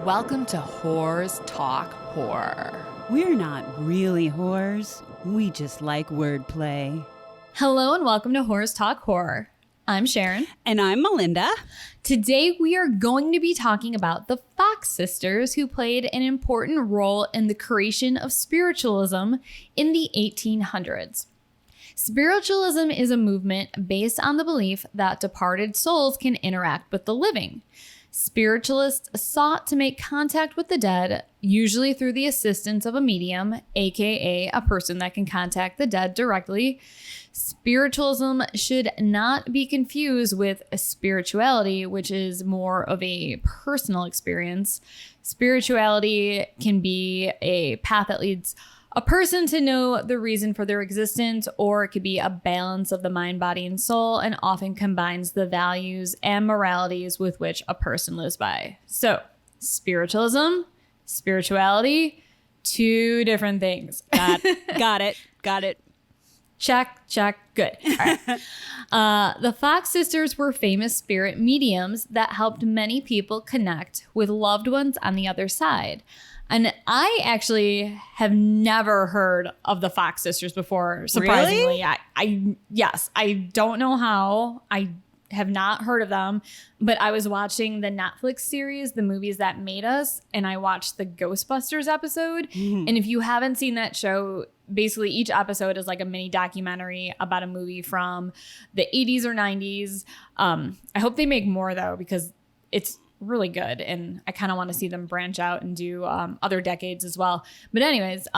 Welcome to Whores Talk Horror. We're not really whores. We just like wordplay. Hello and welcome to Whores Talk Horror. I'm Sharon. And I'm Melinda. Today we are going to be talking about the Fox sisters who played an important role in the creation of spiritualism in the 1800s. Spiritualism is a movement based on the belief that departed souls can interact with the living. Spiritualists sought to make contact with the dead, usually through the assistance of a medium, aka a person that can contact the dead directly. Spiritualism should not be confused with spirituality, which is more of a personal experience. Spirituality can be a path that leads a person to know the reason for their existence, or it could be a balance of the mind, body, and soul, and often combines the values and moralities with which a person lives by. So, spiritualism, spirituality, two different things. Got it. Check, good. All right. The Fox sisters were famous spirit mediums that helped many people connect with loved ones on the other side. And I actually have never heard of the Fox sisters before, surprisingly. Really? Yes, I don't know how. I have not heard of them, but I was watching the Netflix series, The Movies That Made Us, and I watched the Ghostbusters episode. Mm-hmm. And if you haven't seen that show, basically each episode is like a mini documentary about a movie from the 80s or 90s. I hope they make more, though, because it's really good, and I kind of want to see them branch out and do other decades as well. But anyways,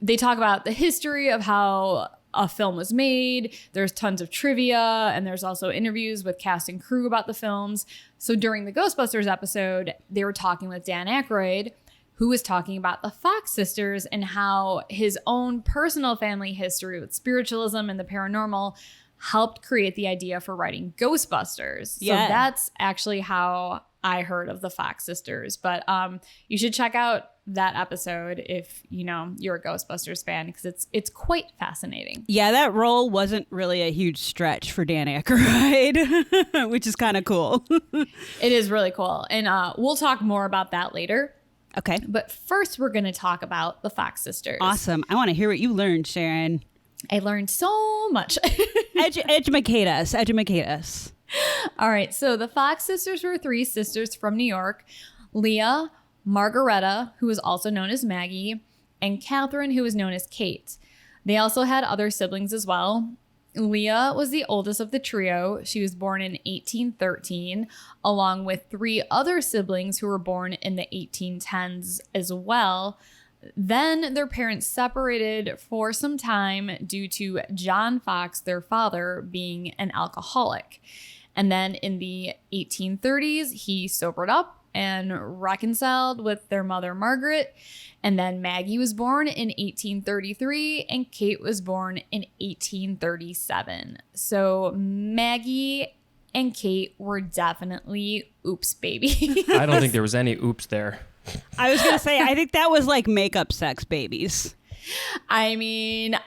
they talk about the history of how a film was made. There's tons of trivia, and there's also interviews with cast and crew about the films. So during the Ghostbusters episode, they were talking with Dan Aykroyd, who was talking about the Fox sisters and how his own personal family history with spiritualism and the paranormal helped create the idea for writing Ghostbusters. Yeah. So that's actually how I heard of the Fox sisters. But you should check out that episode if you're a Ghostbusters fan, because it's quite fascinating. Yeah, that role wasn't really a huge stretch for Dan Aykroyd, which is kind of cool. It is really cool. And we'll talk more about that later. Okay. But first, we're going to talk about the Fox sisters. Awesome. I want to hear what you learned, Sharon. I learned so much. Educate us. All right. So the Fox sisters were three sisters from New York: Leah, Margaretta, who was also known as Maggie, and Catherine, who was known as Kate. They also had other siblings as well. Leah was the oldest of the trio. She was born in 1813, along with three other siblings who were born in the 1810s as well. Then their parents separated for some time due to John Fox, their father, being an alcoholic. And then in the 1830s, he sobered up and reconciled with their mother, Margaret. And then Maggie was born in 1833 and Kate was born in 1837. So Maggie and Kate were definitely oops babies. I don't think there was any oops there. I was going to say, I think that was like makeup sex babies. I mean,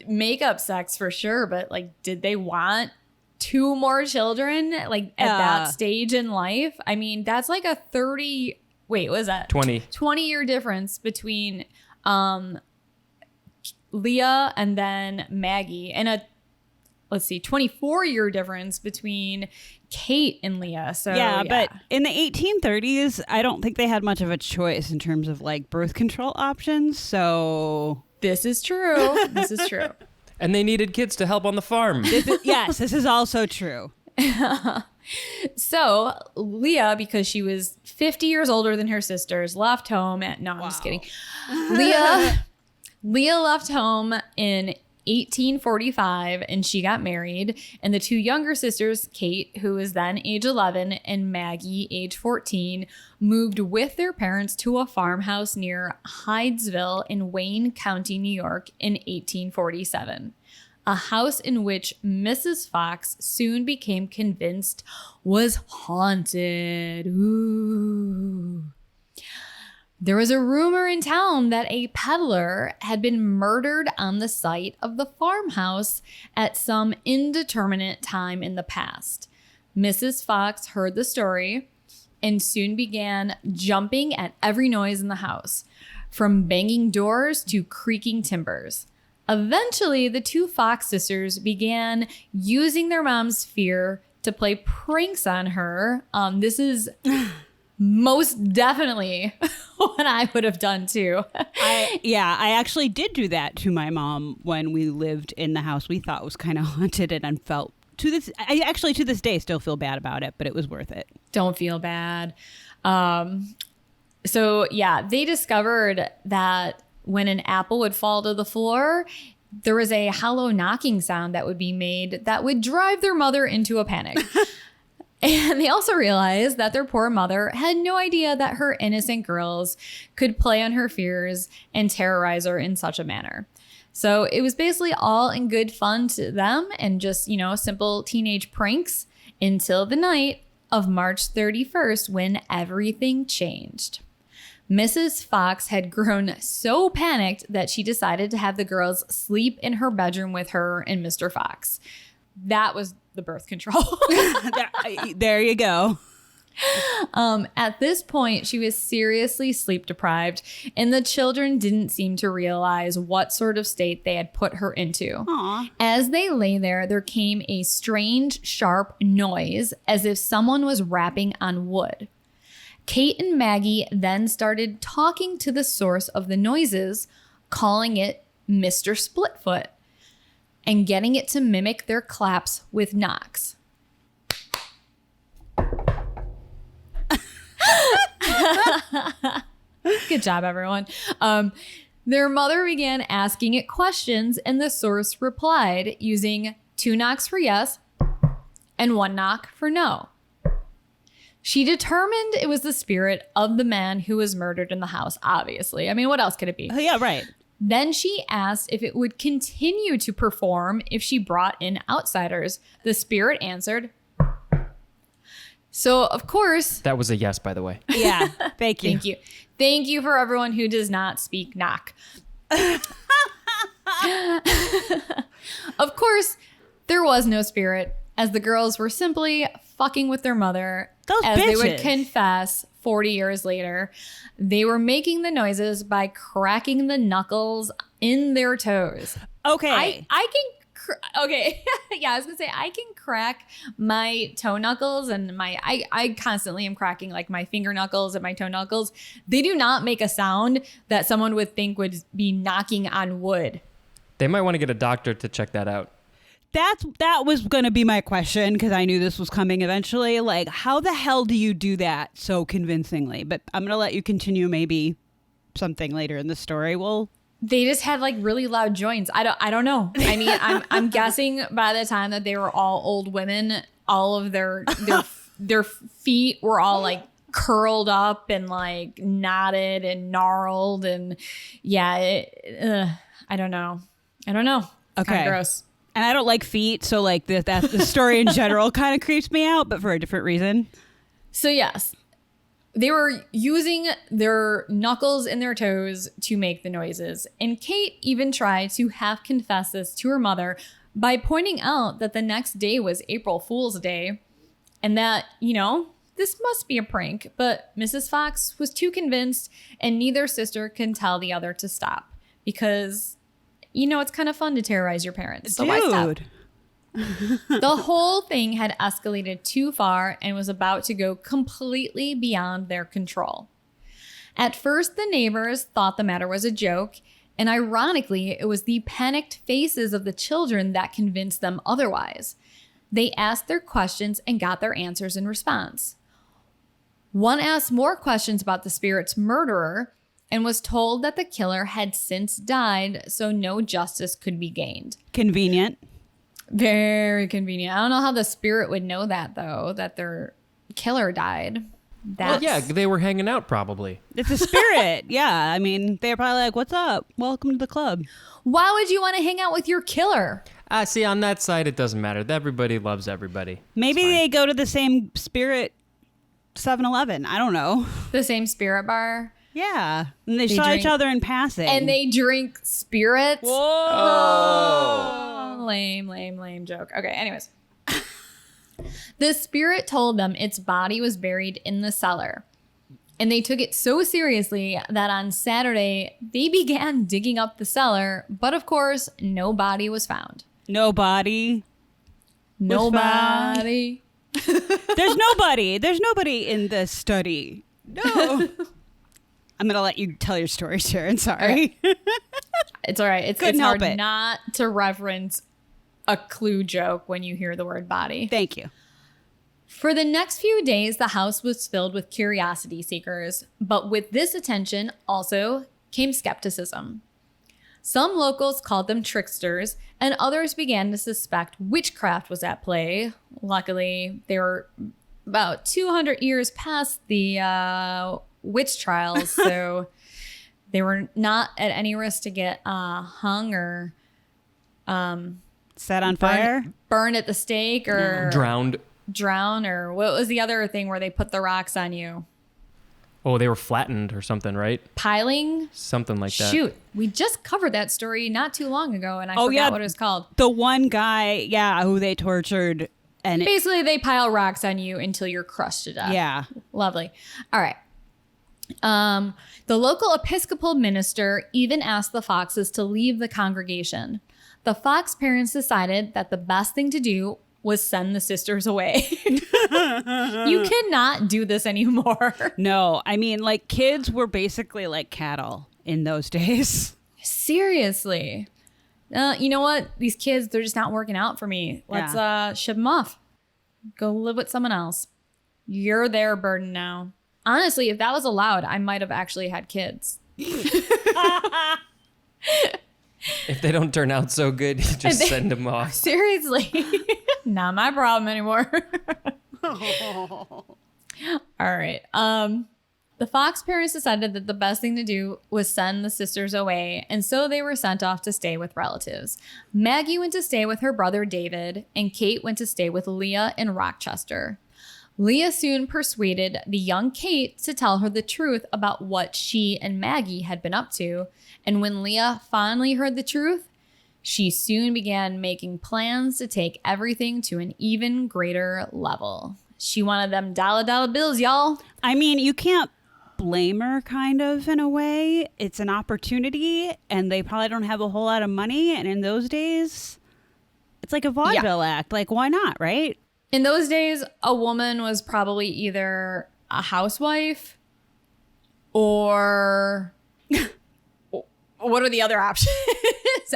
makeup sex for sure, but like, did they want two more children like at that stage in life? I mean, that's like a 20-year difference between Leah and then Maggie, and a 24-year difference between Kate and Leah. So yeah, but in the 1830s, I don't think they had much of a choice in terms of like birth control options. So this is true. And they needed kids to help on the farm. This is also true. So Leah, because she was 50 years older than her sisters, left home I'm just kidding. Leah left home in 1845 and she got married, and the two younger sisters, Kate, who was then age 11, and Maggie, age 14, moved with their parents to a farmhouse near Hydesville in Wayne County, New York in 1847. A house in which Mrs. Fox soon became convinced was haunted. Ooh. There was a rumor in town that a peddler had been murdered on the site of the farmhouse at some indeterminate time in the past. Mrs. Fox heard the story, and soon began jumping at every noise in the house, from banging doors to creaking timbers. Eventually, the two Fox sisters began using their mom's fear to play pranks on her. This is most definitely what I would have done too. I actually did do that to my mom when we lived in the house we thought was kind of haunted, and I felt to this day still feel bad about it, but it was worth it. Don't feel bad. So yeah, they discovered that when an apple would fall to the floor, there was a hollow knocking sound that would be made that would drive their mother into a panic. And they also realized that their poor mother had no idea that her innocent girls could play on her fears and terrorize her in such a manner. So it was basically all in good fun to them and just, simple teenage pranks until the night of March 31st when everything changed. Mrs. Fox had grown so panicked that she decided to have the girls sleep in her bedroom with her and Mr. Fox. That was the birth control. There you go. At this point, she was seriously sleep deprived, and the children didn't seem to realize what sort of state they had put her into. Aww. As they lay there came a strange, sharp noise as if someone was rapping on wood. Kate and Maggie then started talking to the source of the noises, calling it Mr. Splitfoot, and getting it to mimic their claps with knocks. Good job, everyone. Their mother began asking it questions, and the source replied using 2 knocks for yes and 1 knock for no. She determined it was the spirit of the man who was murdered in the house, obviously. I mean, what else could it be? Oh, yeah, right. Then she asked if it would continue to perform if she brought in outsiders. The spirit answered. So, of course... That was a yes, by the way. Yeah, thank you. Thank you. Thank you for everyone who does not speak knock. Of course, there was no spirit, as the girls were simply fucking with their mother. Those as bitches. They would confess 40 years later. They were making the noises by cracking the knuckles in their toes. Okay. I can... Okay. Yeah, I was gonna say I can crack my toe knuckles and I constantly am cracking like my finger knuckles and my toe knuckles. They do not make a sound that someone would think would be knocking on wood. They might want to get a doctor to check that out. That was going to be my question, because I knew this was coming eventually. Like, how the hell do you do that so convincingly? But I'm going to let you continue. Maybe something later in the story will... They just had like really loud joints. I don't know. I mean, I'm guessing by the time that they were all old women, all of their feet were all like curled up and like knotted and gnarled, and yeah, I don't know. It's Okay. kind of gross. And I don't like feet, so like the story in general kind of creeps me out, but for a different reason. So yes, they were using their knuckles and their toes to make the noises. And Kate even tried to half confess this to her mother by pointing out that the next day was April Fool's Day and that, this must be a prank. But Mrs. Fox was too convinced, and neither sister can tell the other to stop because, it's kind of fun to terrorize your parents. So why stop? Dude. The whole thing had escalated too far and was about to go completely beyond their control. At first, the neighbors thought the matter was a joke, and ironically, it was the panicked faces of the children that convinced them otherwise. They asked their questions and got their answers in response. One asked more questions about the spirit's murderer and was told that the killer had since died, so no justice could be gained. Convenient. Very convenient. I don't know how the spirit would know that, though, that their killer died. Well, yeah, they were hanging out probably. It's a spirit. Yeah. I mean, they're probably like, what's up? Welcome to the club. Why would you want to hang out with your killer? See, on that side, it doesn't matter. Everybody loves everybody. Maybe they go to the same spirit 7-Eleven. I don't know. The same spirit bar. Yeah. And they They saw drink- each other in passing. And they drink spirits. Whoa. Lame joke. Okay, anyways. The spirit told them its body was buried in the cellar. And they took it so seriously that on Saturday, they began digging up the cellar. But of course, no body was found. Nobody. Nobody. There's nobody. There's nobody in this study. No. I'm going to let you tell your story, Sharon. Sorry. Okay. It's all right. It's Couldn't help hard it. not to reference a clue joke when you hear the word body. Thank you. For the next few days, the house was filled with curiosity seekers, but with this attention also came skepticism. Some locals called them tricksters, and others began to suspect witchcraft was at play. Luckily, they were about 200 years past the witch trials, so they were not at any risk to get hung or Set on fire? burned at the stake or Drowned. or what was the other thing where they put the rocks on you? Oh, they were flattened or something, right? Piling? Something like that. Shoot, we just covered that story not too long ago, and I forgot what it was called. The one guy, who they tortured. And Basically, they pile rocks on you until you're crushed to death. yeah. Lovely. All right. The local Episcopal minister even asked the Foxes to leave the congregation. The Fox parents decided that the best thing to do was send the sisters away. You cannot do this anymore. No, I mean, like, kids were basically like cattle in those days. Seriously. You know what? These kids, they're just not working out for me. Let's ship them off. Go live with someone else. You're their burden now. Honestly, if that was allowed, I might have actually had kids. If they don't turn out so good, you just send them off. Seriously. Not my problem anymore. All right. The Fox parents decided that the best thing to do was send the sisters away, and so they were sent off to stay with relatives. Maggie went to stay with her brother David, and Kate went to stay with Leah in Rochester. Leah soon persuaded the young Kate to tell her the truth about what she and Maggie had been up to, and when Leah finally heard the truth, she soon began making plans to take everything to an even greater level. She wanted them dollar bills, y'all. I mean, you can't blame her, kind of, in a way. It's an opportunity, and they probably don't have a whole lot of money, and in those days, it's like a vaudeville act. Like, why not, right? In those days, a woman was probably either a housewife or what are the other options?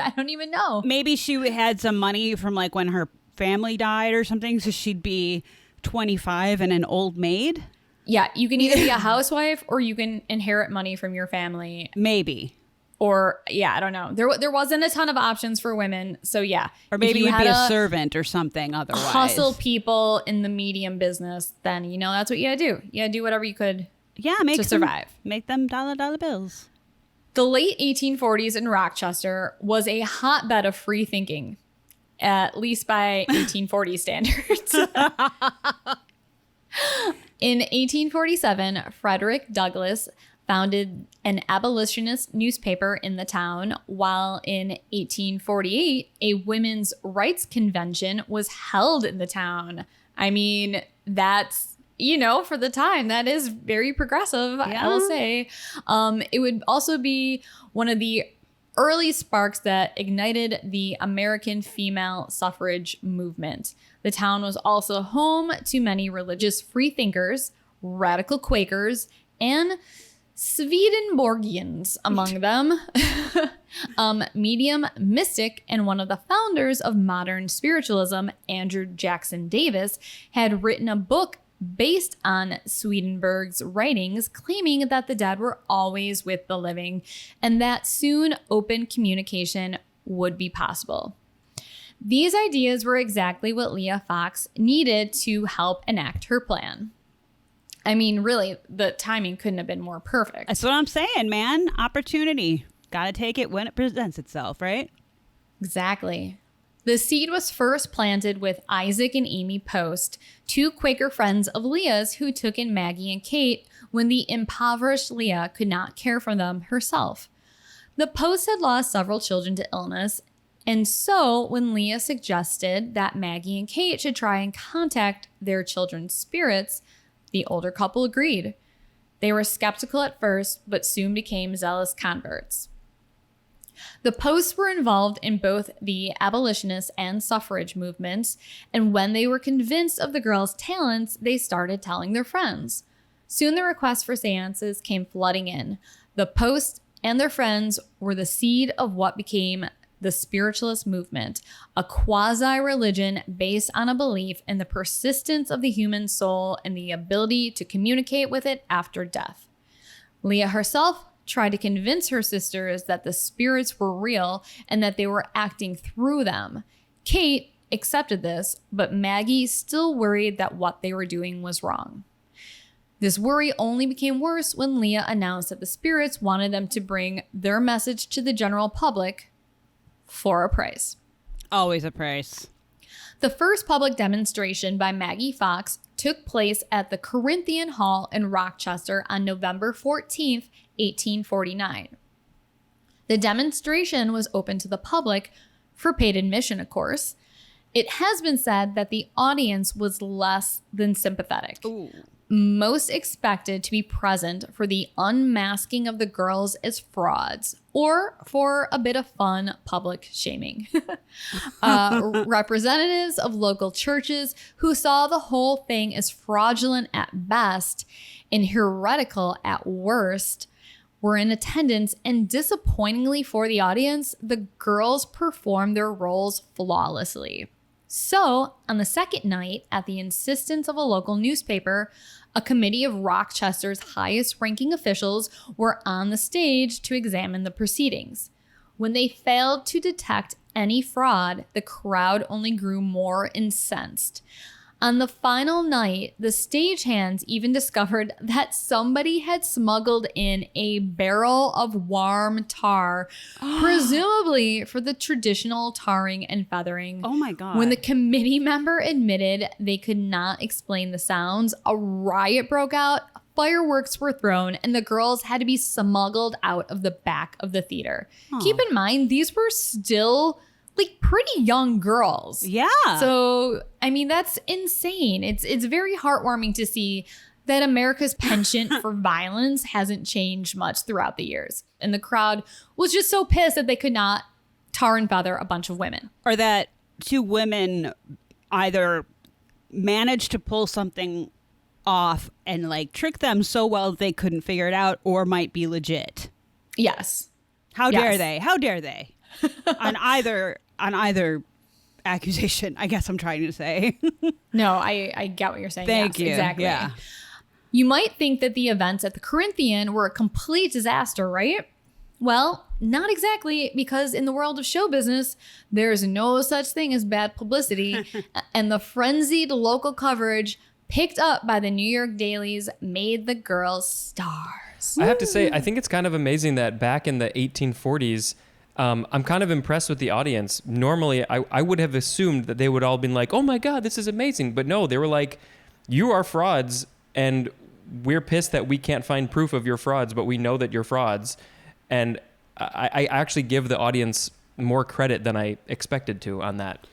I don't even know. Maybe she had some money from like when her family died or something, so she'd be 25 and an old maid. Yeah, you can either be a housewife or you can inherit money from your family. Maybe. Or, yeah, I don't know. There wasn't a ton of options for women. So, yeah. Or maybe you'd be a servant or something otherwise. Hustle people in the medium business, then, that's what you gotta do. You gotta do whatever you could to survive. Make them dollar bills. The late 1840s in Rochester was a hotbed of free thinking, at least by 1840 standards. In 1847, Frederick Douglass founded an abolitionist newspaper in the town, while in 1848, a women's rights convention was held in the town. I mean, that's, for the time, that is very progressive, I will say. It would also be one of the early sparks that ignited the American female suffrage movement. The town was also home to many religious freethinkers, radical Quakers, and Swedenborgians among them. Medium mystic and one of the founders of modern spiritualism, Andrew Jackson Davis, had written a book based on Swedenborg's writings, claiming that the dead were always with the living and that soon open communication would be possible. These ideas were exactly what Leah Fox needed to help enact her plan. I mean, really, the timing couldn't have been more perfect. That's what I'm saying, man. Opportunity. Gotta take it when it presents itself, right? Exactly. The seed was first planted with Isaac and Amy Post, two Quaker friends of Leah's who took in Maggie and Kate when the impoverished Leah could not care for them herself. The Posts had lost several children to illness, And so when Leah suggested that Maggie and Kate should try and contact their children's spirits, the older couple agreed. They were skeptical at first, but soon became zealous converts. The Posts were involved in both the abolitionist and suffrage movements, and when they were convinced of the girls' talents, they started telling their friends. Soon the requests for seances came flooding in. The Posts and their friends were the seed of what became the Spiritualist movement, a quasi-religion based on a belief in the persistence of the human soul and the ability to communicate with it after death. Leah herself tried to convince her sisters that the spirits were real and that they were acting through them. Kate accepted this, but Maggie still worried that what they were doing was wrong. This worry only became worse when Leah announced that the spirits wanted them to bring their message to the general public for a price. Always a price. The first public demonstration by Maggie Fox took place at the Corinthian Hall in Rochester on November 14th, 1849. The demonstration was open to the public for paid admission, of course. It has been said that the audience was less than sympathetic. Ooh. Most expected to be present for the unmasking of the girls as frauds or for a bit of fun public shaming. Representatives of local churches who saw the whole thing as fraudulent at best and heretical at worst were in attendance, and disappointingly for the audience, the girls performed their roles flawlessly. So, on the second night, at the insistence of a local newspaper, a committee of Rochester's highest-ranking officials were on the stage to examine the proceedings. When they failed to detect any fraud, the crowd only grew more incensed. On the final night, the stagehands even discovered that somebody had smuggled in a barrel of warm tar, presumably for the traditional tarring and feathering. Oh my God. When the committee member admitted they could not explain the sounds, a riot broke out, fireworks were thrown, and the girls had to be smuggled out of the back of the theater. Keep in mind, these were still like pretty young girls. Yeah. So, I mean, that's insane. It's very heartwarming to see that America's penchant for violence hasn't changed much throughout the years. And the crowd was just so pissed that they could not tar and feather a bunch of women. Or that two women either managed to pull something off and like trick them so well they couldn't figure it out, or might be legit. Yes. How Yes. dare they? How dare they? on either accusation, I guess I'm trying to say. No, I get what you're saying. Thank Yes, you. Exactly. Yeah. You might think that the events at the Corinthian were a complete disaster, right? Well, not exactly, because in the world of show business, there's no such thing as bad publicity. And the frenzied local coverage picked up by the New York dailies made the girls stars. I have to say, I think it's kind of amazing that back in the 1840s, I'm kind of impressed with the audience. Normally, I would have assumed that they would all been like, oh my God, this is amazing. But no, they were like, you are frauds, and we're pissed that we can't find proof of your frauds, but we know that you're frauds. And I actually give the audience more credit than I expected to on that.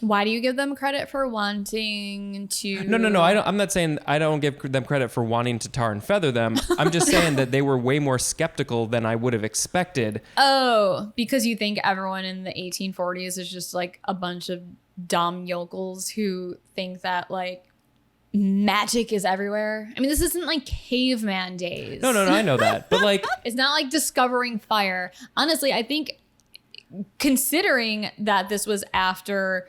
Why do you give them credit for wanting to? No. I'm not saying I don't give them credit for wanting to tar and feather them. I'm just saying that they were way more skeptical than I would have expected. Oh, because you think everyone in the 1840s is just like a bunch of dumb yokels who think that like magic is everywhere. I mean, this isn't like caveman days. No, I know that. But like, It's not like discovering fire. Honestly, I think considering that this was after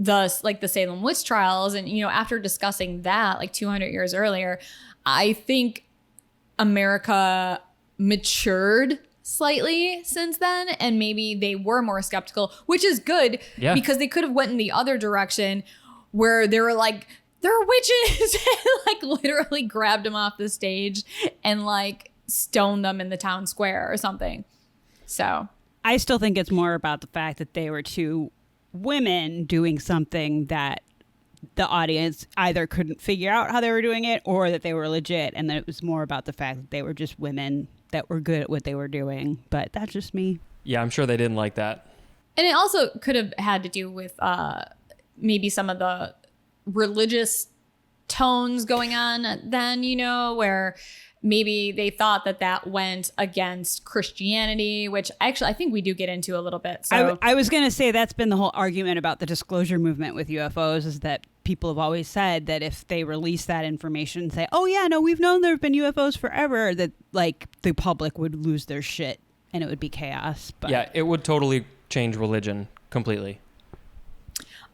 the Salem witch trials, and after discussing that like 200 years earlier, I think America matured slightly since then, and maybe they were more skeptical, which is good. Yeah. Because they could have went in the other direction where they were like, they're witches, and like literally grabbed them off the stage and like stoned them in the town square or something. So I still think it's more about the fact that they were two women doing something that the audience either couldn't figure out how they were doing it, or that they were legit, and that it was more about the fact that they were just women that were good at what they were doing. But that's just me. yeah, I'm sure they didn't like that. And it also could have had to do with maybe some of the religious tones going on then, where maybe they thought that went against Christianity, which actually I think we do get into a little bit. So I was going to say that's been the whole argument about the disclosure movement with UFOs, is that people have always said that if they release that information and say, oh yeah, no, we've known there have been UFOs forever, that like the public would lose their shit and it would be chaos. But yeah, it would totally change religion completely.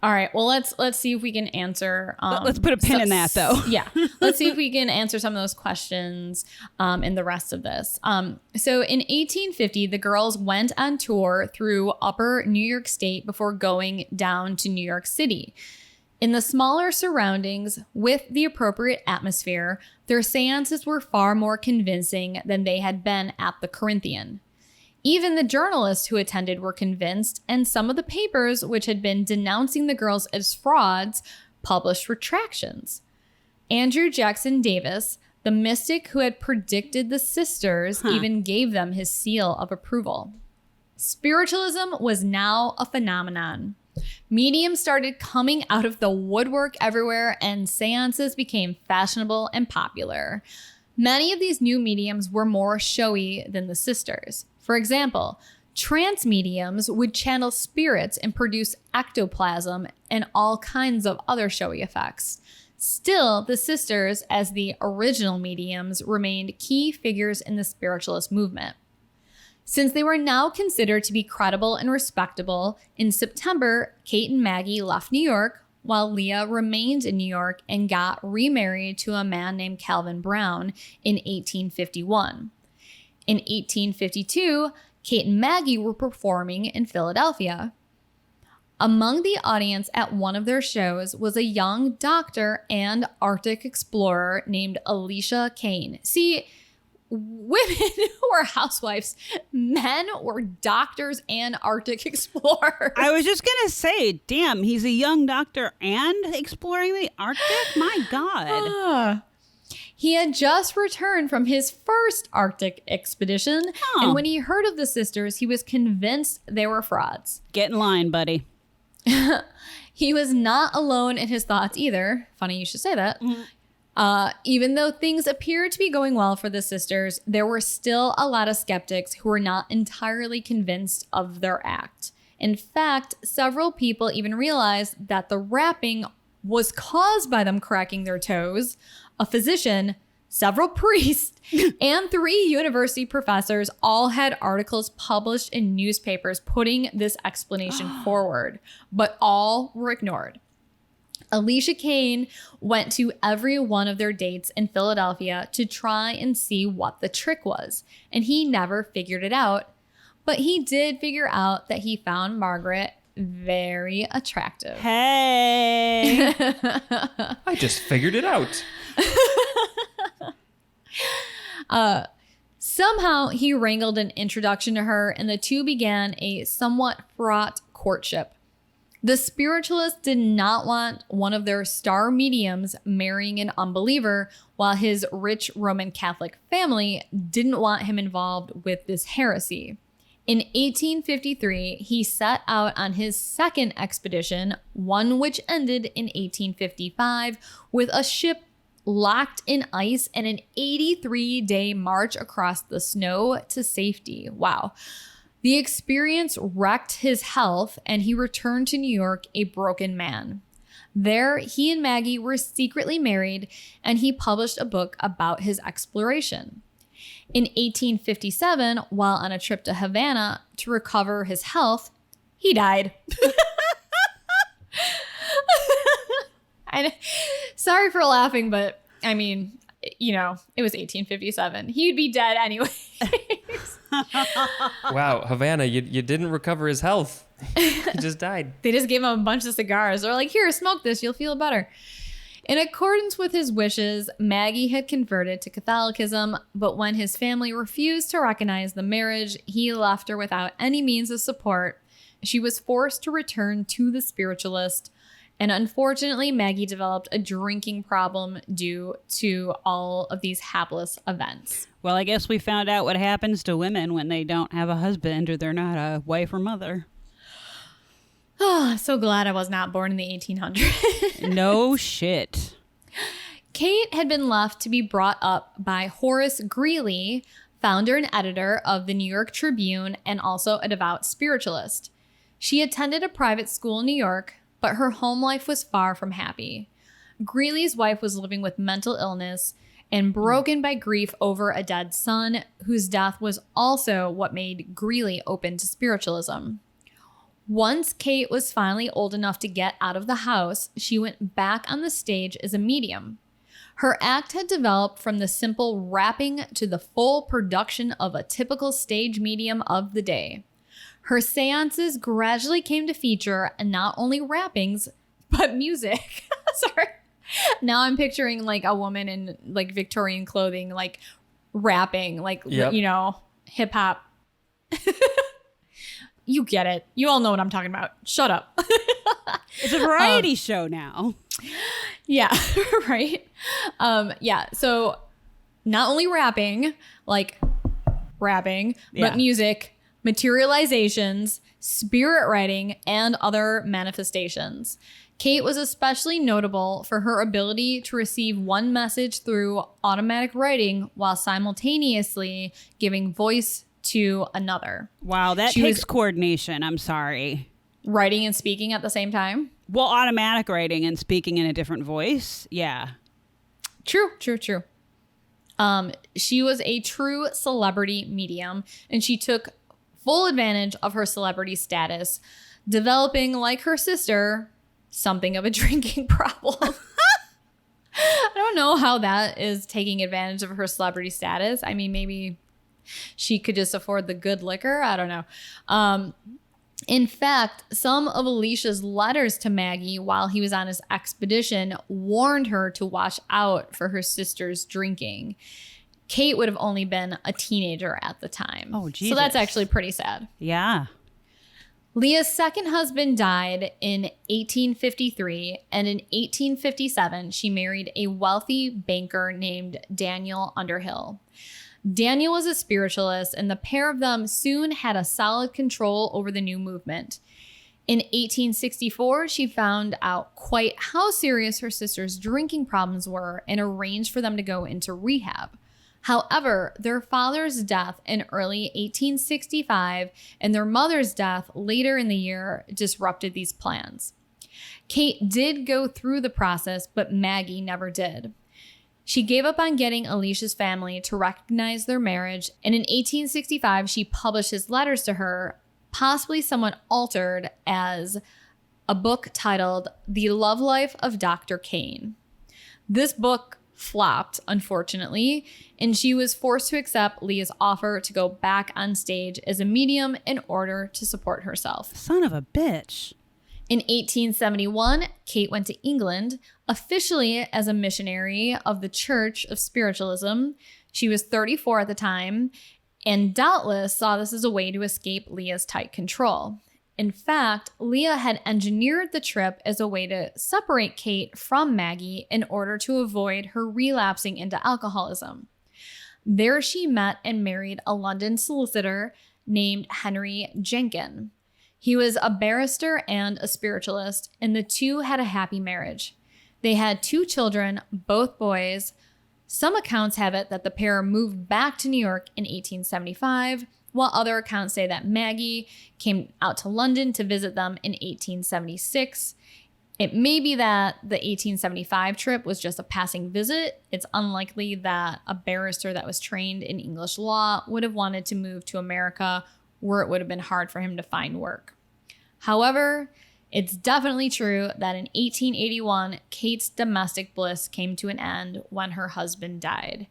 all right, well, let's see if we can answer. Let's put a pin in that, though. Yeah, let's see if we can answer some of those questions in the rest of this. So in 1850, the girls went on tour through upper New York State before going down to New York City. In the smaller surroundings, with the appropriate atmosphere, their seances were far more convincing than they had been at the Corinthian. Even the journalists who attended were convinced, and some of the papers, which had been denouncing the girls as frauds, published retractions. Andrew Jackson Davis, the mystic who had predicted the sisters, even gave them his seal of approval. Spiritualism was now a phenomenon. Mediums started coming out of the woodwork everywhere, and seances became fashionable and popular. Many of these new mediums were more showy than the sisters. For example, trance mediums would channel spirits and produce ectoplasm and all kinds of other showy effects. Still, the sisters, as the original mediums, remained key figures in the spiritualist movement. Since they were now considered to be credible and respectable, in September, Kate and Maggie left New York, while Leah remained in New York and got remarried to a man named Calvin Brown in 1851. In 1852, Kate and Maggie were performing in Philadelphia. Among the audience at one of their shows was a young doctor and Arctic explorer named Alicia Kane. See, women were housewives, men were doctors and Arctic explorers. I was just going to say, damn, he's a young doctor and exploring the Arctic? My God. He had just returned from his first Arctic expedition, and when he heard of the sisters, he was convinced they were frauds. Get in line, buddy. He was not alone in his thoughts either. Funny you should say that. Mm-hmm. Even though things appeared to be going well for the sisters, there were still a lot of skeptics who were not entirely convinced of their act. In fact, several people even realized that the rapping was caused by them cracking their toes. A physician, several priests, and 3 university professors all had articles published in newspapers putting this explanation forward, but all were ignored. Alicia Kane went to every one of their dates in Philadelphia to try and see what the trick was, and he never figured it out, but he did figure out that he found Margaret very attractive. Hey. I just figured it out. Somehow he wrangled an introduction to her, and the two began a somewhat fraught courtship. The spiritualists did not want one of their star mediums marrying an unbeliever, while his rich Roman Catholic family didn't want him involved with this heresy. In 1853, he set out on his second expedition, one which ended in 1855 with a ship locked in ice and an 83-day march across the snow to safety. Wow. The experience wrecked his health, and he returned to New York a broken man. There, he and Maggie were secretly married, and he published a book about his exploration. In 1857, while on a trip to Havana to recover his health, he died. Sorry for laughing, but I mean, it was 1857. He'd be dead anyway. Wow, Havana, you didn't recover his health. He just died. They just gave him a bunch of cigars. They're like, here, smoke this. You'll feel better. In accordance with his wishes, Maggie had converted to Catholicism, but when his family refused to recognize the marriage, he left her without any means of support. She was forced to return to the spiritualist, and unfortunately, Maggie developed a drinking problem due to all of these hapless events. Well, I guess we found out what happens to women when they don't have a husband or they're not a wife or mother. Oh, so glad I was not born in the 1800s. No shit. Kate had been left to be brought up by Horace Greeley, founder and editor of the New York Tribune and also a devout spiritualist. She attended a private school in New York, but her home life was far from happy. Greeley's wife was living with mental illness and broken by grief over a dead son, whose death was also what made Greeley open to spiritualism. Once Kate was finally old enough to get out of the house, she went back on the stage as a medium. Her act had developed from the simple rapping to the full production of a typical stage medium of the day. Her seances gradually came to feature not only rappings, but music. Sorry. Now I'm picturing like a woman in like Victorian clothing, like rapping, like, you know, hip hop. You get it. You all know what I'm talking about. Shut up. It's a variety show now. Yeah, right. Yeah. So not only rapping, but music, materializations, spirit writing, and other manifestations. Kate was especially notable for her ability to receive one message through automatic writing while simultaneously giving voice to another. Wow, that takes coordination. I'm sorry. Writing and speaking at the same time? Well, automatic writing and speaking in a different voice. Yeah. True. She was a true celebrity medium, and she took full advantage of her celebrity status, developing, like her sister, something of a drinking problem. I don't know how that is taking advantage of her celebrity status. I mean, maybe she could just afford the good liquor. I don't know. In fact, some of Alicia's letters to Maggie while he was on his expedition warned her to watch out for her sister's drinking. Kate would have only been a teenager at the time. Oh, Jesus. So that's actually pretty sad. Yeah. Leah's second husband died in 1853, and in 1857, she married a wealthy banker named Daniel Underhill. Daniel was a spiritualist, and the pair of them soon had a solid control over the new movement. In 1864, she found out quite how serious her sister's drinking problems were and arranged for them to go into rehab. However, their father's death in early 1865 and their mother's death later in the year disrupted these plans. Kate did go through the process, but Maggie never did. She gave up on getting Alicia's family to recognize their marriage, and in 1865, she published his letters to her, possibly somewhat altered, as a book titled The Love Life of Dr. Kane. This book flopped, unfortunately, and she was forced to accept Leah's offer to go back on stage as a medium in order to support herself. Son of a bitch. In 1871, Kate went to England, officially as a missionary of the Church of Spiritualism. She was 34 at the time, and doubtless saw this as a way to escape Leah's tight control. In fact, Leah had engineered the trip as a way to separate Kate from Maggie in order to avoid her relapsing into alcoholism. There she met and married a London solicitor named Henry Jenkin. He was a barrister and a spiritualist, and the two had a happy marriage. They had 2 children, both boys. Some accounts have it that the pair moved back to New York in 1875, while other accounts say that Maggie came out to London to visit them in 1876. It may be that the 1875 trip was just a passing visit. It's unlikely that a barrister that was trained in English law would have wanted to move to America, where it would have been hard for him to find work. However, it's definitely true that in 1881, Kate's domestic bliss came to an end when her husband died.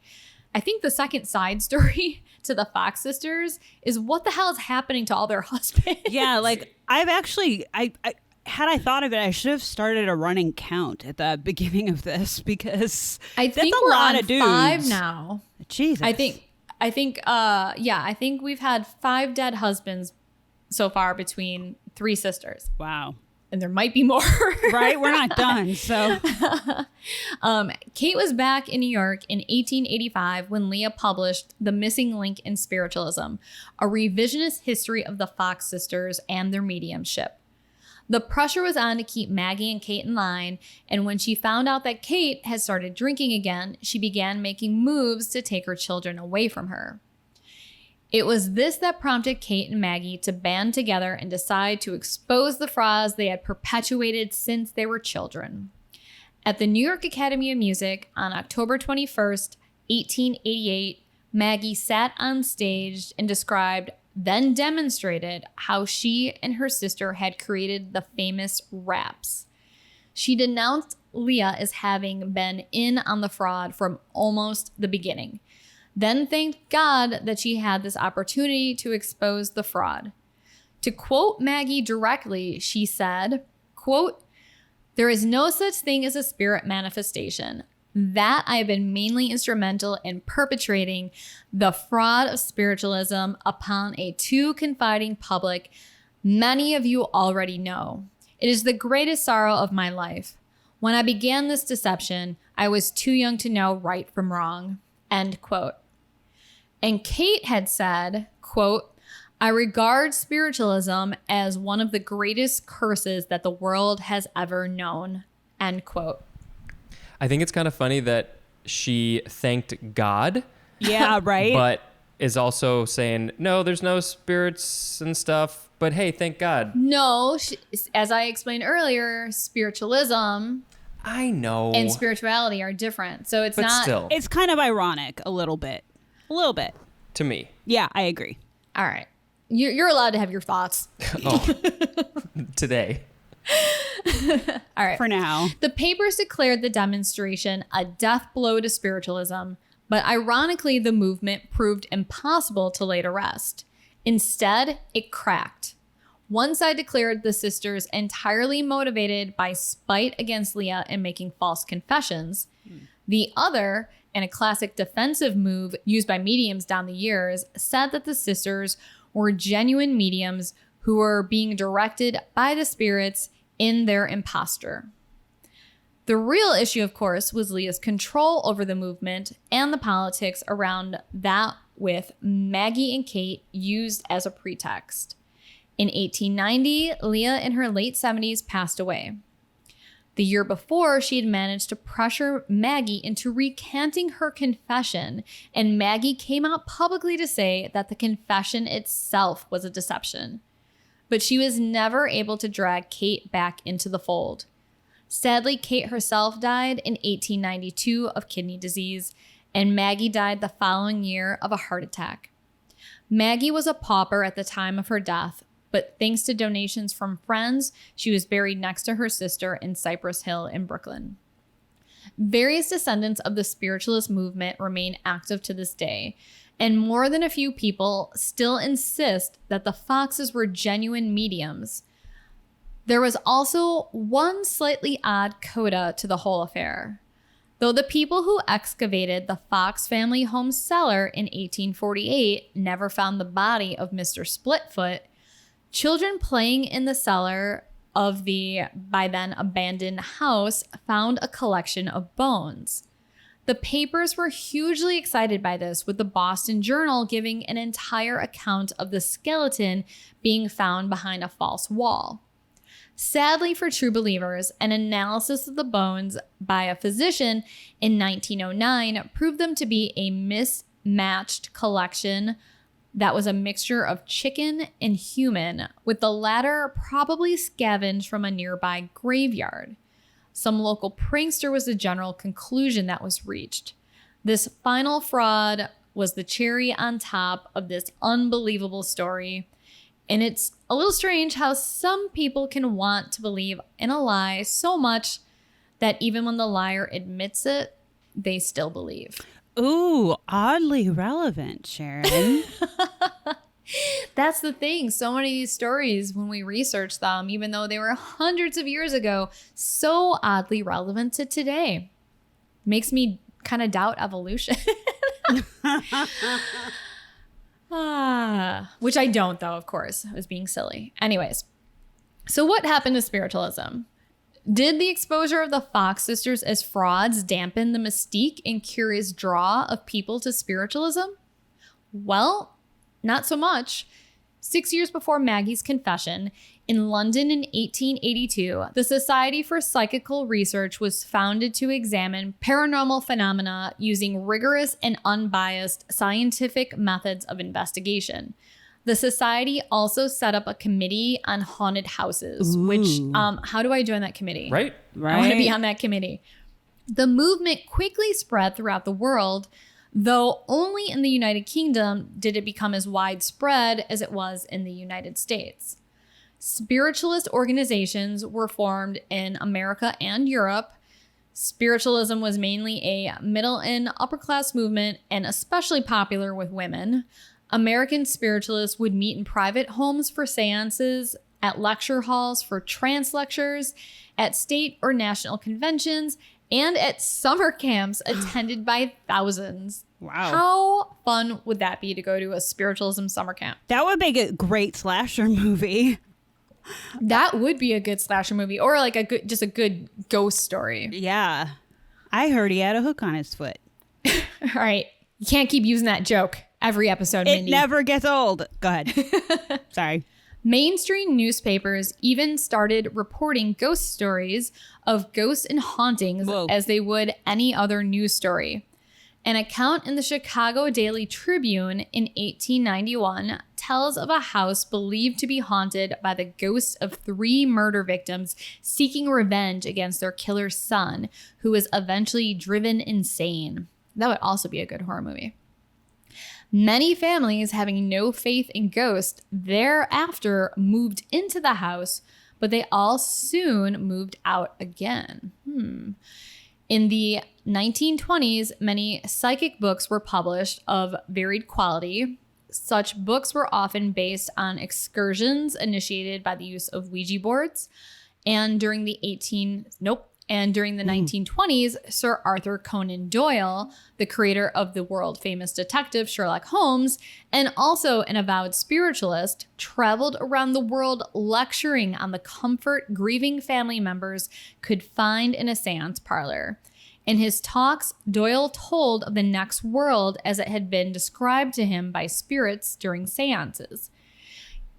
I think the second side story to the Fox sisters is what the hell is happening to all their husbands? Yeah, like I've actually, had I thought of it, I should have started a running count at the beginning of this because I think that's a we're lot on of dudes. 5 now. Jesus. I think we've had 5 dead husbands so far between 3 sisters. Wow. And there might be more. Right? We're not done. So Kate was back in New York in 1885 when Leah published The Missing Link in Spiritualism, a revisionist history of the Fox sisters and their mediumship. The pressure was on to keep Maggie and Kate in line, and when she found out that Kate had started drinking again, she began making moves to take her children away from her. It was this that prompted Kate and Maggie to band together and decide to expose the frauds they had perpetuated since they were children. At the New York Academy of Music on October 21st, 1888, Maggie sat on stage and described, then demonstrated, how she and her sister had created the famous raps. She denounced Leah as having been in on the fraud from almost the beginning, then thanked God that she had this opportunity to expose the fraud. To quote Maggie directly, she said, quote, "There is no such thing as a spirit manifestation. That I have been mainly instrumental in perpetrating the fraud of spiritualism upon a too confiding public many of you already know. It is the greatest sorrow of my life. When I began this deception, I was too young to know right from wrong." End quote. And Kate had said, quote, "I regard spiritualism as one of the greatest curses that the world has ever known." End quote. I think it's kind of funny that she thanked God. Yeah, right? But is also saying, no, there's no spirits and stuff. But hey, thank God. No, as I explained earlier, spiritualism I know. and spirituality are different. So it's but not. still, It's kind of ironic a little bit. A little bit. to me. Yeah, I agree. All right. You're allowed to have your thoughts. Oh, today. All right. For now. The papers declared the demonstration a death blow to spiritualism, but ironically, the movement proved impossible to lay to rest. Instead, it cracked. One side declared the sisters entirely motivated by spite against Leah and making false confessions. The other, and a classic defensive move used by mediums down the years, said that the sisters were genuine mediums who were being directed by the spirits in their imposture. The real issue, of course, was Leah's control over the movement and the politics around that, with Maggie and Kate used as a pretext. In 1890, Leah in her late 70s passed away. The year before, she had managed to pressure Maggie into recanting her confession, and Maggie came out publicly to say that the confession itself was a deception. But she was never able to drag Kate back into the fold. Sadly, Kate herself died in 1892 of kidney disease, and Maggie died the following year of a heart attack. Maggie was a pauper at the time of her death, but thanks to donations from friends, she was buried next to her sister in Cypress Hill in Brooklyn. Various descendants of the spiritualist movement remain active to this day, and more than a few people still insist that the Foxes were genuine mediums. There was also one slightly odd coda to the whole affair. Though the people who excavated the Fox family home cellar in 1848 never found the body of Mr. Splitfoot, children playing in the cellar of the by then abandoned house found a collection of bones. The papers were hugely excited by this, with the Boston Journal giving an entire account of the skeleton being found behind a false wall. Sadly for true believers, an analysis of the bones by a physician in 1909 proved them to be a mismatched collection that was a mixture of chicken and human, with the latter probably scavenged from a nearby graveyard. Some local prankster was the general conclusion that was reached. This final fraud was the cherry on top of this unbelievable story. And it's a little strange how some people can want to believe in a lie so much that even when the liar admits it, they still believe. Ooh, oddly relevant, Sharon. That's the thing. So many of these stories, when we research them, even though they were hundreds of years ago, so oddly relevant to today. Makes me kind of doubt evolution. Which I don't, though, of course. I was being silly. Anyways, so what happened to spiritualism? Did the exposure of the Fox sisters as frauds dampen the mystique and curious draw of people to spiritualism? Well, not so much. 6 years before Maggie's confession, In London in 1882, the Society for Psychical Research was founded to examine paranormal phenomena using rigorous and unbiased scientific methods of investigation. The society also set up a committee on haunted houses, which, how do I join that committee? Right? I want to be on that committee. The movement quickly spread throughout the world, though only in the United Kingdom did it become as widespread as it was in the United States. Spiritualist organizations were formed in America and Europe. Spiritualism was mainly a middle and upper class movement and especially popular with women. American spiritualists would meet in private homes for seances, at lecture halls for trance lectures, at state or national conventions, and at summer camps attended by thousands. Wow. How fun would that be to go to a spiritualism summer camp? That would make a great slasher movie. That would be a good slasher movie, or like a good ghost story. Yeah. I heard he had a hook on his foot. All right. You can't keep using that joke every episode, It Mindy. never gets old. Go ahead. Sorry. Mainstream newspapers even started reporting ghost stories of ghosts and hauntings as they would any other news story. An account in the Chicago Daily Tribune in 1891 tells of a house believed to be haunted by the ghosts of 3 murder victims seeking revenge against their killer's son, who was eventually driven insane. That would also be a good horror movie. Many families, having no faith in ghosts, thereafter moved into the house, but they all soon moved out again. In the 1920s, many psychic books were published of varied quality. Such books were often based on excursions initiated by the use of Ouija boards. And during the 1920s, Sir Arthur Conan Doyle, the creator of the world-famous detective Sherlock Holmes, and also an avowed spiritualist, traveled around the world lecturing on the comfort grieving family members could find in a seance parlor. In his talks, Doyle told of the next world as it had been described to him by spirits during seances.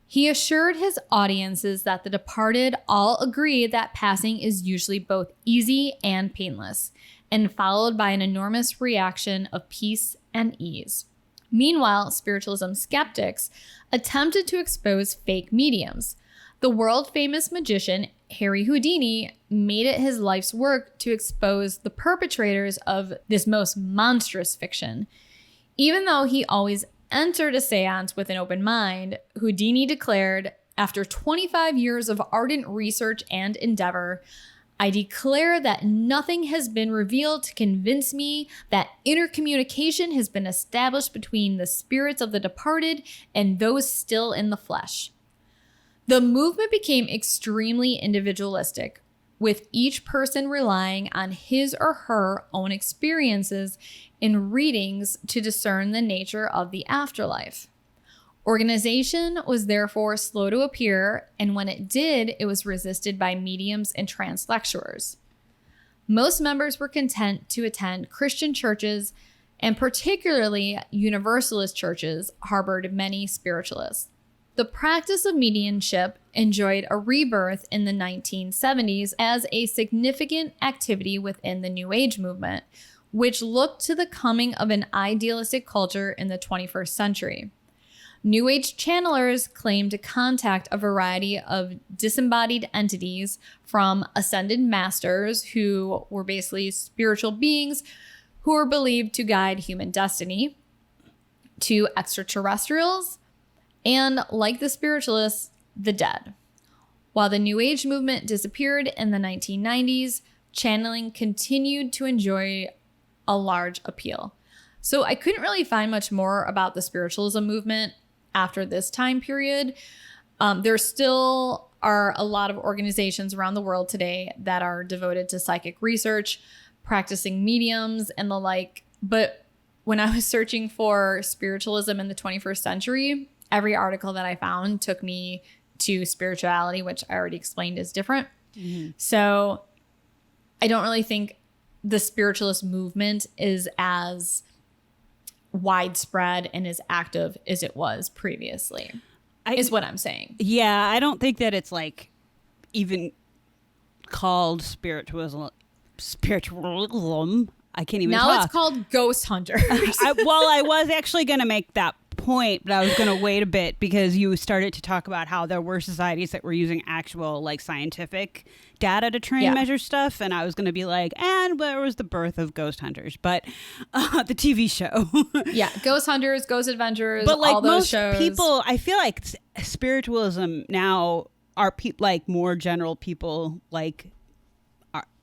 He assured his audiences that the departed all agree that passing is usually both easy and painless, and followed by an enormous reaction of peace and ease. Meanwhile, spiritualism skeptics attempted to expose fake mediums. The world-famous magician Harry Houdini made it his life's work to expose the perpetrators of this most monstrous fiction. Even though he always entered a seance with an open mind, Houdini declared, after 25 years of ardent research and endeavor, I declare that nothing has been revealed to convince me that intercommunication has been established between the spirits of the departed and those still in the flesh. The movement became extremely individualistic, with each person relying on his or her own experiences in readings to discern the nature of the afterlife. Organization was therefore slow to appear, and when it did, it was resisted by mediums and trance lecturers. Most members were content to attend Christian churches, and particularly Universalist churches harbored many spiritualists. The practice of mediumship enjoyed a rebirth in the 1970s as a significant activity within the New Age movement, which looked to the coming of an idealistic culture in the 21st century. New Age channelers claimed to contact a variety of disembodied entities, from ascended masters, who were basically spiritual beings who were believed to guide human destiny, to extraterrestrials, and, like the spiritualists, the dead. While the New Age movement disappeared in the 1990s, channeling continued to enjoy a large appeal. So I couldn't really find much more about the spiritualism movement after this time period. There still are a lot of organizations around the world today that are devoted to psychic research, practicing mediums, and the like. But when I was searching for spiritualism in the 21st century, every article that I found took me to spirituality, which I already explained is different. Mm-hmm. So I don't really think the spiritualist movement is as widespread and as active as it was previously. is what I'm saying. Yeah, I don't think that it's like even called spiritualism. I can't even Now talk. it's called Ghost Hunters. I was actually going to make that point, but I was going to wait a bit because you started to talk about how there were societies that were using actual like scientific data to try and measure stuff, and I was going to be like, and where was the birth of Ghost Hunters? But the TV show. Yeah, Ghost Hunters, Ghost Adventures, but like all those most shows. people, I feel like spiritualism now are like more general people like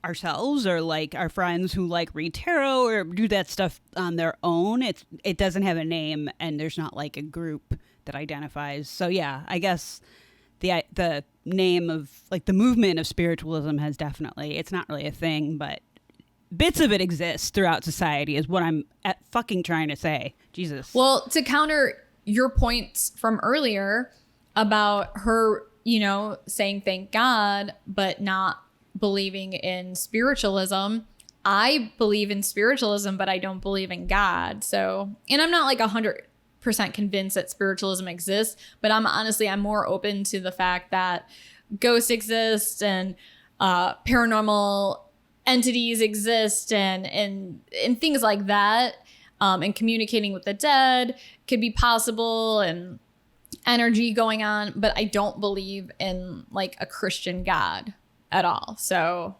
ourselves or like our friends who like read tarot or do that stuff on their own. It doesn't have a name, and there's not like a group that identifies. So yeah, I guess the name of like the movement of spiritualism has definitely, it's not really a thing, but bits of it exist throughout society is what I'm fucking trying to say. Jesus. Well, to counter your points from earlier about her, saying thank God, but not believing in spiritualism. I believe in spiritualism, but I don't believe in God. So, and I'm not like 100% convinced that spiritualism exists, but I'm more open to the fact that ghosts exist and paranormal entities exist and things like that. And communicating with the dead could be possible and energy going on, but I don't believe in like a Christian God at all. So,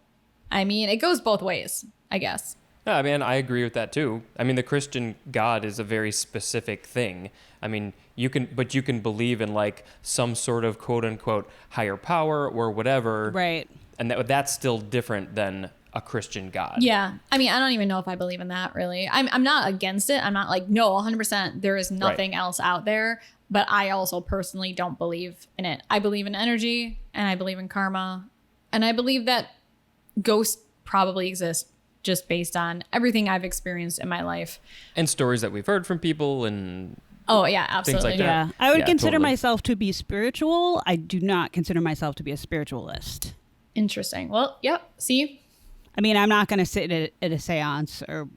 I mean, it goes both ways, I guess. Yeah, I mean, I agree with that too. I mean, the Christian God is a very specific thing. I mean, you can believe in like some sort of quote unquote higher power or whatever. Right. And that's still different than a Christian God. Yeah. I mean, I don't even know if I believe in that really. I'm not against it. I'm not like, no, 100%. There is nothing else out there. But I also personally don't believe in it. I believe in energy and I believe in karma. And I believe that ghosts probably exist just based on everything I've experienced in my life. And stories that we've heard from people and oh, yeah, absolutely. things like that. Yeah. I would consider totally. myself to be spiritual. I do not consider myself to be a spiritualist. Interesting. Well, yep. See? I mean, I'm not going to sit at a seance or,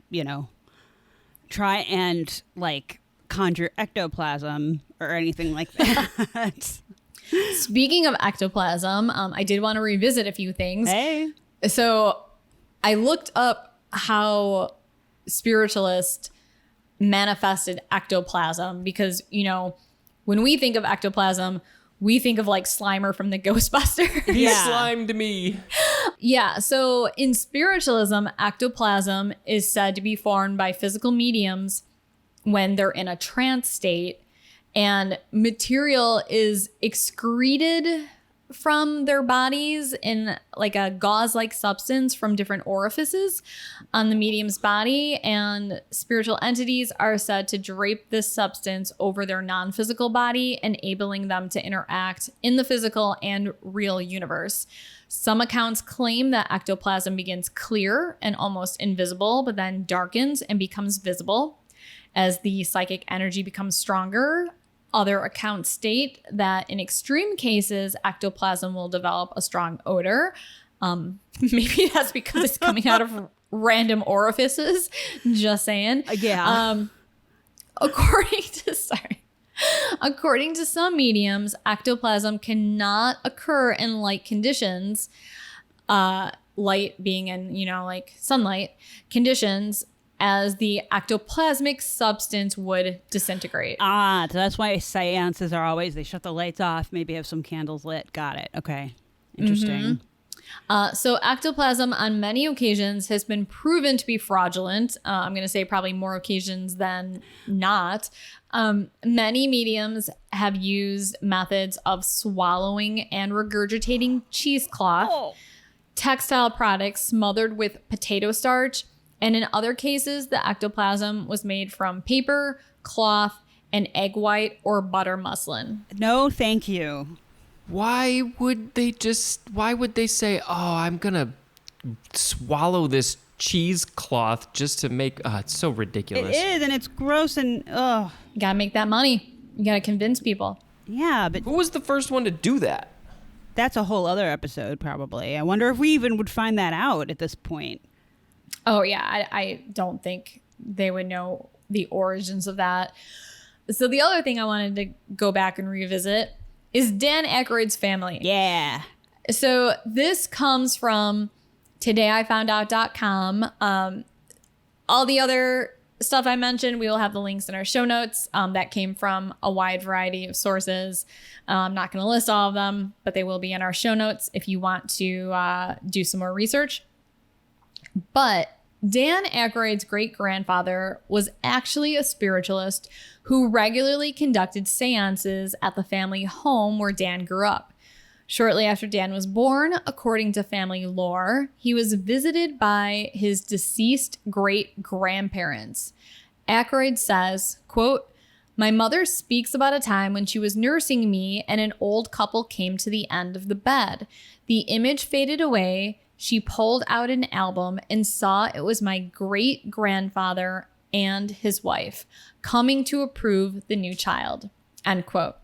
try and like conjure ectoplasm or anything like that. Speaking of ectoplasm, I did want to revisit a few things. Hey. So I looked up how spiritualists manifested ectoplasm because, when we think of ectoplasm, we think of like Slimer from the Ghostbusters. He slimed me. Yeah. So in spiritualism, ectoplasm is said to be formed by physical mediums when they're in a trance state, and material is excreted from their bodies in like a gauze-like substance from different orifices on the medium's body, and spiritual entities are said to drape this substance over their non-physical body, enabling them to interact in the physical and real universe. Some accounts claim that ectoplasm begins clear and almost invisible, but then darkens and becomes visible as the psychic energy becomes stronger. Other accounts state that in extreme cases, ectoplasm will develop a strong odor. Maybe that's because it's coming out of random orifices. Just saying. Yeah. According to some mediums, ectoplasm cannot occur in light conditions. Light being in, like sunlight conditions, as the ectoplasmic substance would disintegrate. So that's why seances are always, they shut the lights off, maybe have some candles lit. Got it. Okay. Interesting. So ectoplasm on many occasions has been proven to be fraudulent. I'm going to say probably more occasions than not. Many mediums have used methods of swallowing and regurgitating cheesecloth, textile products smothered with potato starch, and in other cases, the ectoplasm was made from paper, cloth, and egg white or butter muslin. No, thank you. Why would they say, oh, I'm going to swallow this cheesecloth just to make, it's so ridiculous. It is, and it's gross and, You got to make that money. You got to convince people. Yeah, but Who was the first one to do that? that's a whole other episode, probably. I wonder if we even would find that out at this point. Oh, yeah. I don't think they would know the origins of that. So the other thing I wanted to go back and revisit is Dan Aykroyd's family. Yeah. So this comes from todayifoundout.com. All the other stuff I mentioned, we will have the links in our show notes. That came from a wide variety of sources. I'm not going to list all of them, but they will be in our show notes if you want to do some more research. But Dan Aykroyd's great-grandfather was actually a spiritualist who regularly conducted seances at the family home where Dan grew up. Shortly after Dan was born, according to family lore, he was visited by his deceased great-grandparents. Aykroyd says, quote, "My mother speaks about a time when she was nursing me and an old couple came to the end of the bed. The image faded away. She pulled out an album and saw it was my great-grandfather and his wife coming to approve the new child." End quote.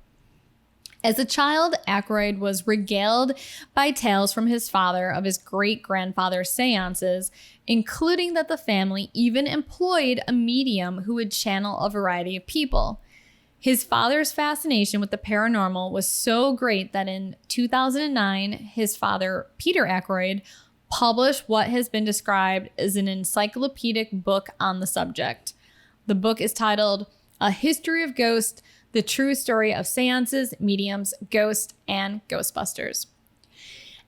As a child, Aykroyd was regaled by tales from his father of his great-grandfather's seances, including that the family even employed a medium who would channel a variety of people. His father's fascination with the paranormal was so great that in 2009, his father, Peter Aykroyd, published what has been described as an encyclopedic book on the subject. The book is titled A History of Ghosts, The True Story of Seances, Mediums, Ghosts, and Ghostbusters.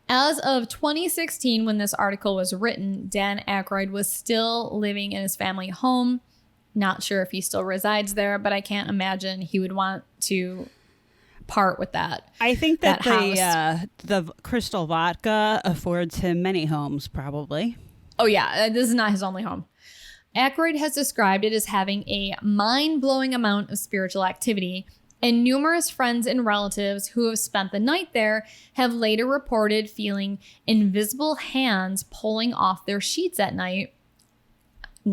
As of 2016, when this article was written, Dan Aykroyd was still living in his family home. Not sure if he still resides there, but I can't imagine he would want to part with that. I think that house. the crystal vodka affords him many homes, probably. Oh yeah, this is not his only home. Aykroyd has described it as having a mind-blowing amount of spiritual activity, and numerous friends and relatives who have spent the night there have later reported feeling invisible hands pulling off their sheets at night,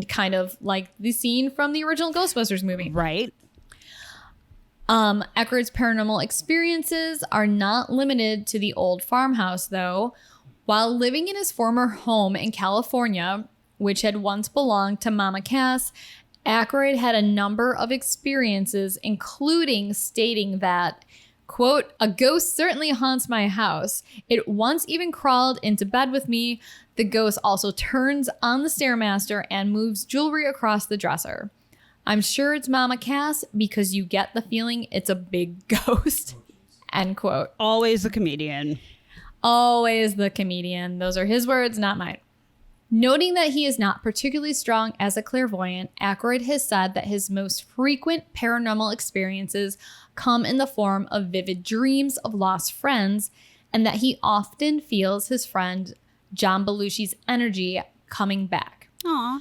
kind of like the scene from the original Ghostbusters movie. Right. Aykroyd's paranormal experiences are not limited to the old farmhouse, though. While living in his former home in California, which had once belonged to Mama Cass, Aykroyd had a number of experiences, including stating that, quote, "A ghost certainly haunts my house. It once even crawled into bed with me. The ghost also turns on the Stairmaster and moves jewelry across the dresser. I'm sure it's Mama Cass because you get the feeling it's a big ghost." End quote. Always a comedian. Always the comedian. Those are his words, not mine. Noting that he is not particularly strong as a clairvoyant, Aykroyd has said that his most frequent paranormal experiences come in the form of vivid dreams of lost friends, and that he often feels his friend John Belushi's energy coming back. Aw.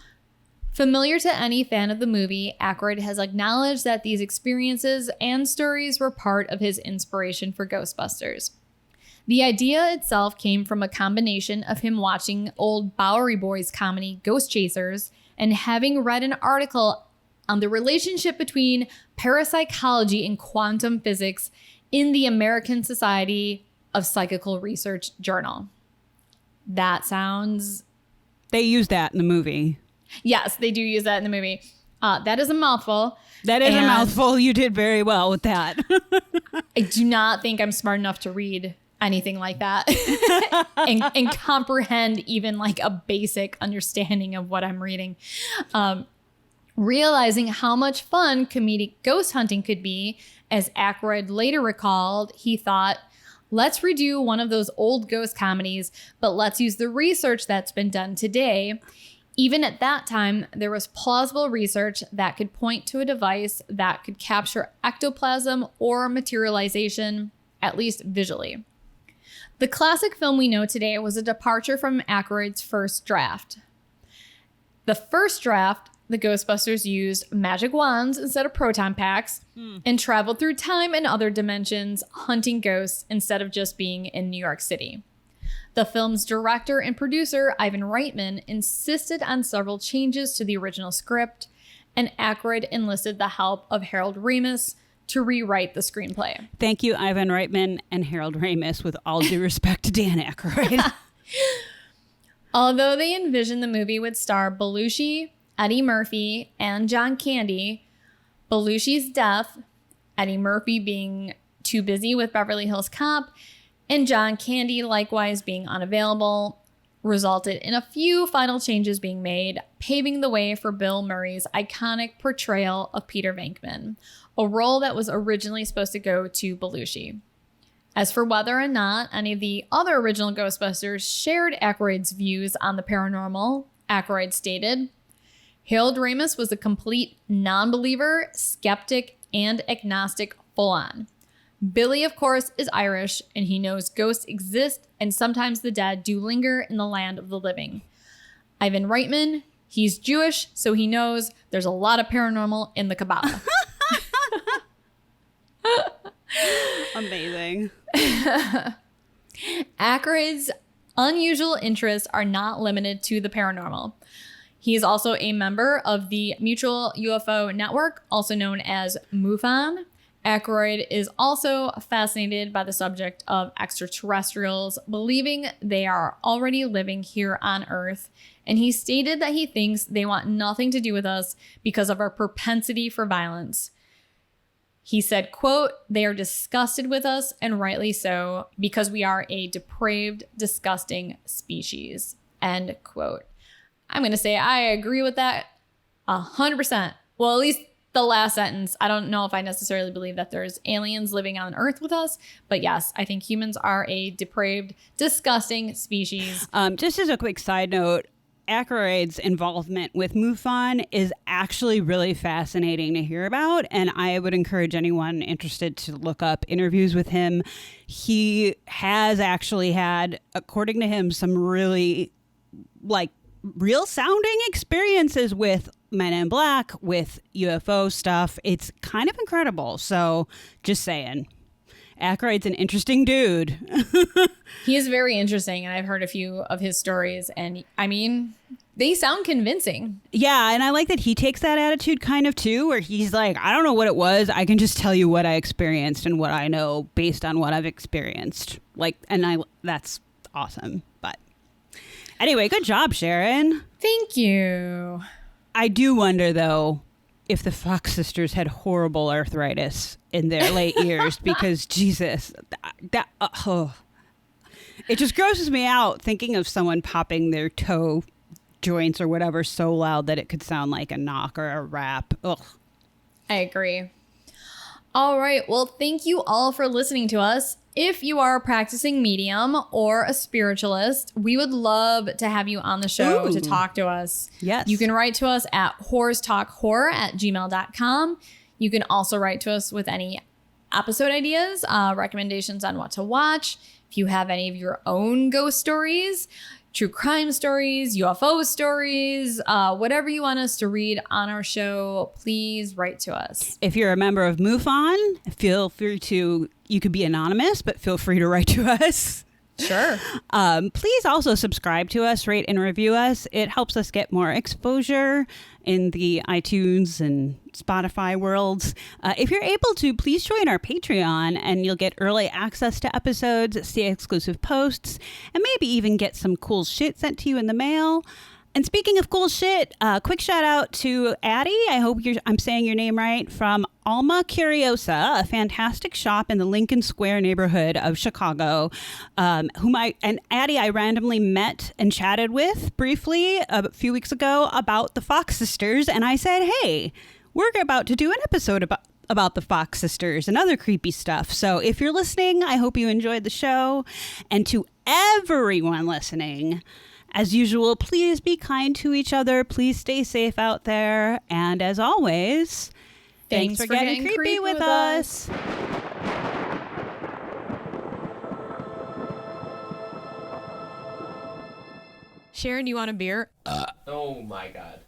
Familiar to any fan of the movie, Aykroyd has acknowledged that these experiences and stories were part of his inspiration for Ghostbusters. The idea itself came from a combination of him watching old Bowery Boys comedy Ghost Chasers and having read an article on the relationship between parapsychology and quantum physics in the American Society of Psychical Research journal. That sounds... They use that in the movie. Yes, they do use that in the movie. That is a mouthful. That is a mouthful. You did very well with that. I do not think I'm smart enough to read anything like that and comprehend even like a basic understanding of what I'm reading. Realizing how much fun comedic ghost hunting could be, as Aykroyd later recalled, he thought, let's redo one of those old ghost comedies, but let's use the research that's been done today. Even at that time, there was plausible research that could point to a device that could capture ectoplasm or materialization, at least visually. The classic film we know today was a departure from Aykroyd's first draft. The first draft, the Ghostbusters used magic wands instead of proton packs and traveled through time and other dimensions, hunting ghosts instead of just being in New York City. The film's director and producer, Ivan Reitman, insisted on several changes to the original script, and Aykroyd enlisted the help of Harold Ramis to rewrite the screenplay. Thank you, Ivan Reitman and Harold Ramis, with all due respect to Dan Aykroyd. Although they envisioned the movie would star Belushi, Eddie Murphy, and John Candy, Belushi's death, Eddie Murphy being too busy with Beverly Hills Cop, and John Candy likewise being unavailable, resulted in a few final changes being made, paving the way for Bill Murray's iconic portrayal of Peter Venkman, a role that was originally supposed to go to Belushi. As for whether or not any of the other original Ghostbusters shared Aykroyd's views on the paranormal, Aykroyd stated, Harold Ramis was a complete non-believer, skeptic, and agnostic full-on. Billy, of course, is Irish, and he knows ghosts exist and sometimes the dead do linger in the land of the living. Ivan Reitman, he's Jewish, so he knows there's a lot of paranormal in the Kabbalah. Amazing. Aykroyd's unusual interests are not limited to the paranormal. He is also a member of the Mutual UFO Network, also known as MUFON. Aykroyd is also fascinated by the subject of extraterrestrials, believing they are already living here on Earth, and he stated that he thinks they want nothing to do with us because of our propensity for violence. He said, quote, they are disgusted with us, and rightly so, because we are a depraved, disgusting species, end quote. I'm going to say I agree with that 100%. Well, at least the last sentence. I don't know if I necessarily believe that there's aliens living on Earth with us, but yes, I think humans are a depraved, disgusting species. Just as a quick side note, Aykroyd's involvement with MUFON is actually really fascinating to hear about, and I would encourage anyone interested to look up interviews with him. He has actually had, according to him, some really real sounding experiences with Men in Black, with UFO stuff. It's kind of incredible. So just saying, Aykroyd's an interesting dude. He is very interesting, and I've heard a few of his stories, and I mean, they sound convincing. Yeah, and I like that he takes that attitude kind of too, where he's like, I don't know what it was. I can just tell you what I experienced and what I know based on what I've experienced. That's awesome. But anyway, good job, Sharon. Thank you. I do wonder, though, if the Fox sisters had horrible arthritis in their late years, because Jesus, it just grosses me out thinking of someone popping their toe joints or whatever so loud that it could sound like a knock or a rap. Ugh. I agree. All right. Well, thank you all for listening to us. If you are a practicing medium or a spiritualist, we would love to have you on the show to talk to us. Yes. You can write to us at whorestalkhorror@gmail.com. You can also write to us with any episode ideas, recommendations on what to watch. If you have any of your own ghost stories, true crime stories, UFO stories, whatever you want us to read on our show, please write to us. If you're a member of MUFON, feel free to, you could be anonymous, but feel free to write to us. Sure. Please also subscribe to us, rate and review us. It helps us get more exposure in the iTunes and Spotify worlds. If you're able to, please join our Patreon and you'll get early access to episodes, see exclusive posts, and maybe even get some cool shit sent to you in the mail. And speaking of cool shit, quick shout out to Addie. I hope I'm saying your name right, from Alma Curiosa, a fantastic shop in the Lincoln Square neighborhood of Chicago, and Addie I randomly met and chatted with briefly a few weeks ago about the Fox sisters. And I said, hey, we're about to do an episode about the Fox sisters and other creepy stuff. So if you're listening, I hope you enjoyed the show. And to everyone listening, as usual, please be kind to each other. Please stay safe out there. And as always, thanks for getting creepy with us. Sharon, do you want a beer? Oh my God.